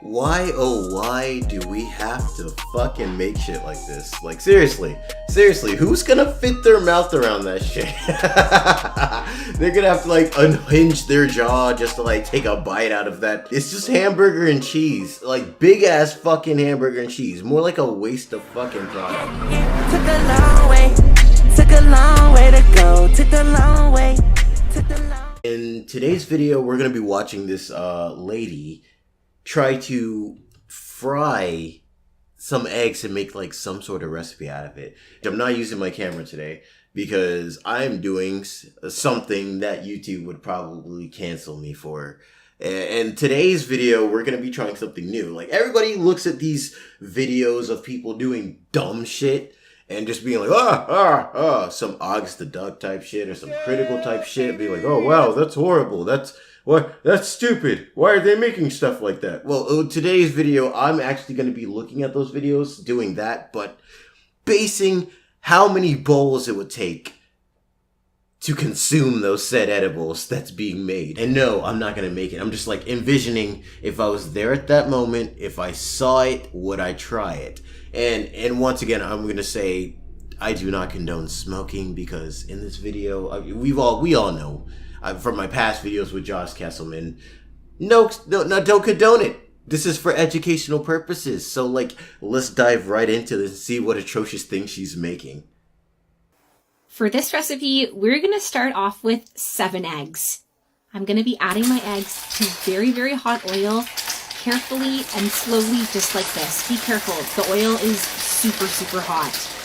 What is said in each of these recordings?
Why, oh why do we have to fucking make shit like this? Like seriously, who's gonna fit their mouth around that shit? They're gonna have to like unhinge their jaw just to like take a bite out of that. It's just hamburger and cheese, like big ass fucking hamburger and cheese. More like a waste of fucking product. Took a long way to go, took a long way. In today's video, we're gonna be watching this lady try to fry some eggs and make like some sort of recipe out of it. I'm not using my camera today because I'm doing something that YouTube would probably cancel me for. And today's video, we're going to be trying something new. Like everybody looks at these videos of people doing dumb shit and just being like, some August the Duck type shit or some critical type shit. Be like, oh wow, that's horrible. That's stupid. Why are they making stuff like that? Well, today's video, I'm actually going to be looking at those videos, doing that, but basing how many bowls it would take to consume those said edibles that's being made. And no, I'm not going to make it. I'm just like envisioning if I was there at that moment, if I saw it, would I try it? And once again, I'm going to say I do not condone smoking because in this video, we all know from my past videos with Josh Kesselman, no, don't condone it. This is for educational purposes. So like, let's dive right into this and see what atrocious thing she's making. For this recipe, we're going to start off with 7 eggs. I'm going to be adding my eggs to very, very hot oil, carefully and slowly, just like this. Be careful. The oil is super, super hot.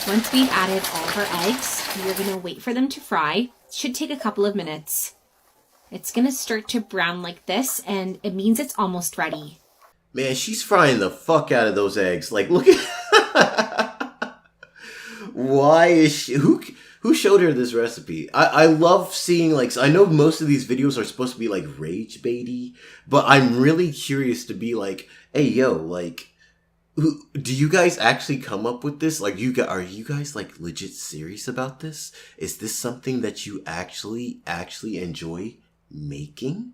Once we've added all of our eggs, we're going to wait for them to fry. It should take a couple of minutes. It's going to start to brown like this, and it means it's almost ready. Man, she's frying the fuck out of those eggs. Like, look at... Why is she... Who showed her this recipe? I love seeing, like... I know most of these videos are supposed to be, like, rage baity, but I'm really curious to be like, hey, yo, like... Do you guys actually come up with this? Like, are you guys like legit serious about this? Is this something that you actually enjoy making?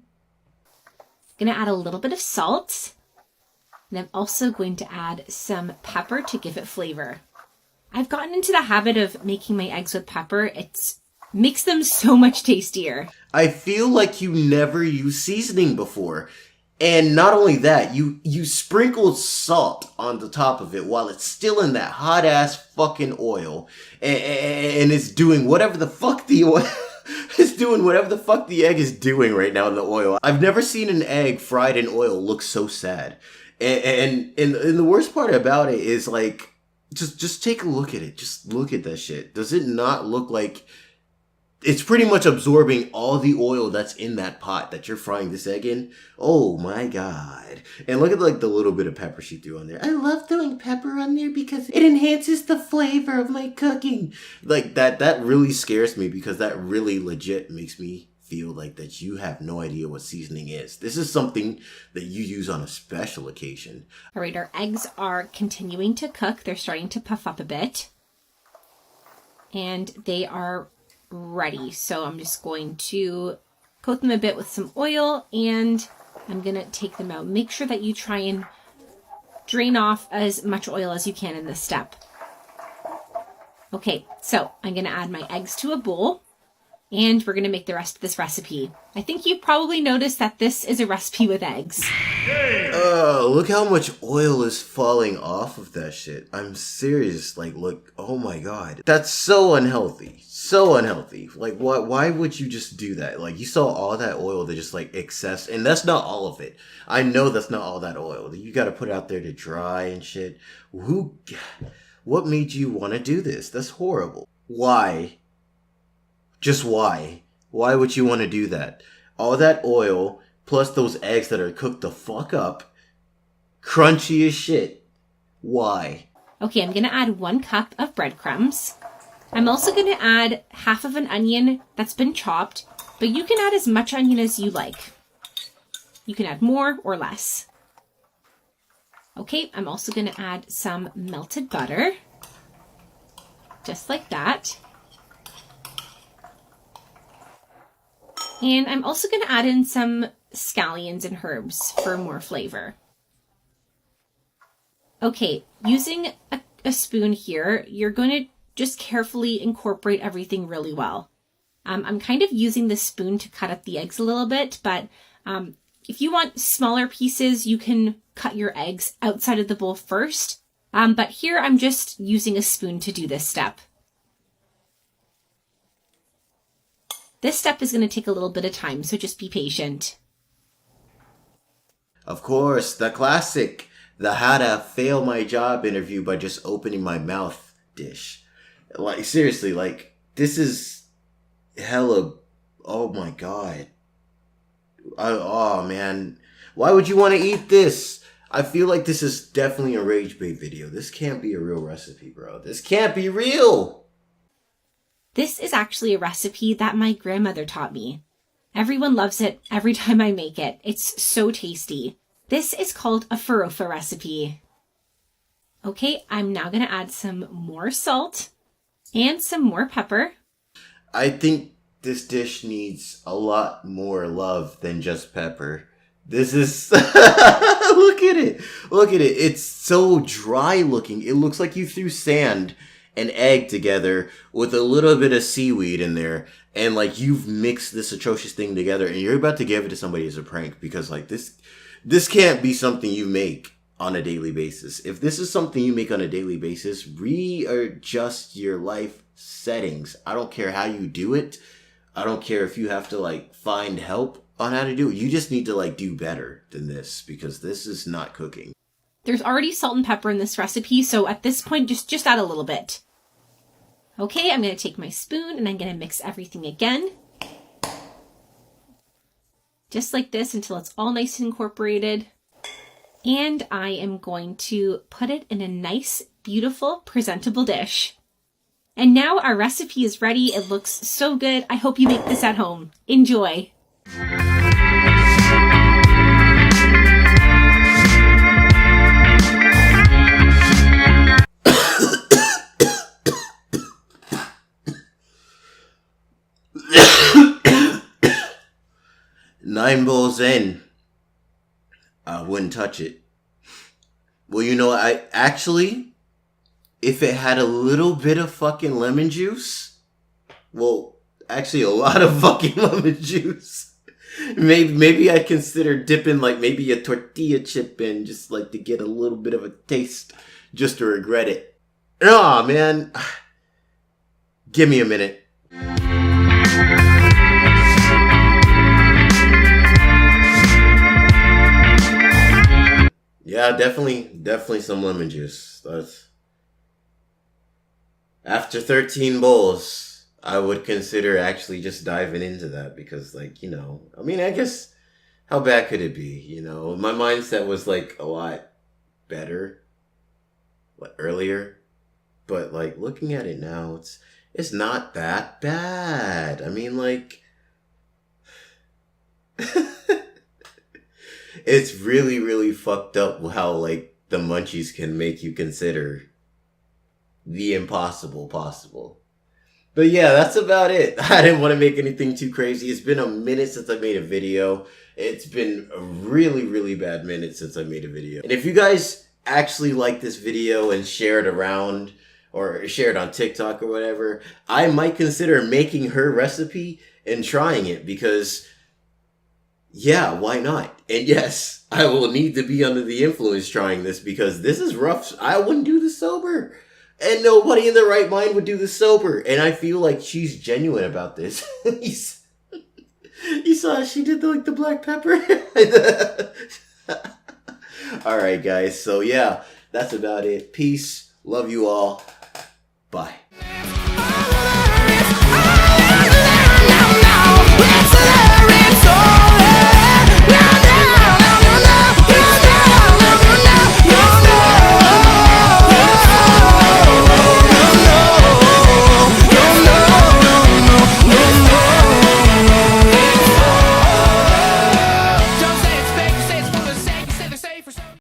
I'm gonna add a little bit of salt, and I'm also going to add some pepper to give it flavor. I've gotten into the habit of making my eggs with pepper. It makes them so much tastier. I feel like you never used seasoning before. And not only that, you sprinkled salt on the top of it while it's still in that hot ass fucking oil, and it's doing whatever the fuck the oil it's doing whatever the fuck the egg is doing right now in the oil. I've never seen an egg fried in oil look so sad. And the worst part about it is like, just take a look at it. Just look at that shit. Does it not look like it's pretty much absorbing all the oil that's in that pot that you're frying this egg in? Oh my god. And look at like the little bit of pepper she threw on there. I love throwing pepper on there because it enhances the flavor of my cooking. Like that really scares me because that really legit makes me feel like that you have no idea what seasoning is. This is something that you use on a special occasion. All right, our eggs are continuing to cook. They're starting to puff up a bit. And they are ready. So I'm just going to coat them a bit with some oil and I'm going to take them out. Make sure that you try and drain off as much oil as you can in this step. Okay, so I'm going to add my eggs to a bowl and we're going to make the rest of this recipe. I think you probably noticed that this is a recipe with eggs. Look how much oil is falling off of that shit. I'm serious. Like, look, oh my god. That's so unhealthy. So unhealthy. Like, why would you just do that? Like, you saw all that oil that just, like, excess. And that's not all of it. I know that's not all that oil. You gotta put it out there to dry and shit. What made you want to do this? That's horrible. Why? Just why? Why would you want to do that? All that oil, plus those eggs that are cooked the fuck up, crunchy as shit. Why? Okay, I'm going to add 1 cup of breadcrumbs. I'm also going to add half of an onion that's been chopped, but you can add as much onion as you like. You can add more or less. Okay, I'm also going to add some melted butter, just like that. And I'm also going to add in some scallions and herbs for more flavor. Okay, using a spoon here, you're going to just carefully incorporate everything really well. I'm kind of using the spoon to cut up the eggs a little bit, but if you want smaller pieces, you can cut your eggs outside of the bowl first. But here I'm just using a spoon to do this step. This step is going to take a little bit of time, so just be patient. Of course, the classic, the how to fail my job interview by just opening my mouth dish. Like, seriously, like, this is hella, oh my god. Oh man, why would you want to eat this? I feel like this is definitely a rage bait video. This can't be a real recipe, bro. This can't be real. This is actually a recipe that my grandmother taught me. Everyone loves it every time I make it. It's so tasty. This is called a farofa recipe. Okay, I'm now going to add some more salt and some more pepper. I think this dish needs a lot more love than just pepper. This is... Look at it. Look at it. It's so dry looking. It looks like you threw sand and egg together with a little bit of seaweed in there. And like you've mixed this atrocious thing together and you're about to give it to somebody as a prank because like this can't be something you make on a daily basis. If this is something you make on a daily basis, readjust your life settings. I don't care how you do it. I don't care if you have to like find help on how to do it. You just need to like do better than this because this is not cooking. There's already salt and pepper in this recipe, so at this point, just add a little bit. Okay, I'm going to take my spoon and I'm going to mix everything again. Just like this until it's all nice and incorporated. And I am going to put it in a nice, beautiful, presentable dish. And now our recipe is ready. It looks so good. I hope you make this at home. Enjoy. Nine bowls in, I wouldn't touch it. Well, you know, I actually, if it had a little bit of fucking lemon juice, well, actually a lot of fucking lemon juice, maybe I'd consider dipping like maybe a tortilla chip in just like to get a little bit of a taste, just to regret it. Aw, man. Give me a minute. Yeah, definitely some lemon juice. That's after 13 bowls, I would consider actually just diving into that because like, you know, I mean, I guess how bad could it be? You know, my mindset was like a lot better earlier, but like looking at it now, it's not that bad. I mean, like it's really, really fucked up how, like, the munchies can make you consider the impossible possible. But yeah, that's about it. I didn't want to make anything too crazy. It's been a minute since I made a video. It's been a really, really bad minute since I made a video. And if you guys actually like this video and share it around or share it on TikTok or whatever, I might consider making her recipe and trying it because... yeah, why not? And yes, I will need to be under the influence trying this because this is rough. I wouldn't do this sober. And nobody in their right mind would do this sober. And I feel like she's genuine about this. You saw she did the black pepper? Alright guys, so yeah, that's about it. Peace. Love you all. Bye.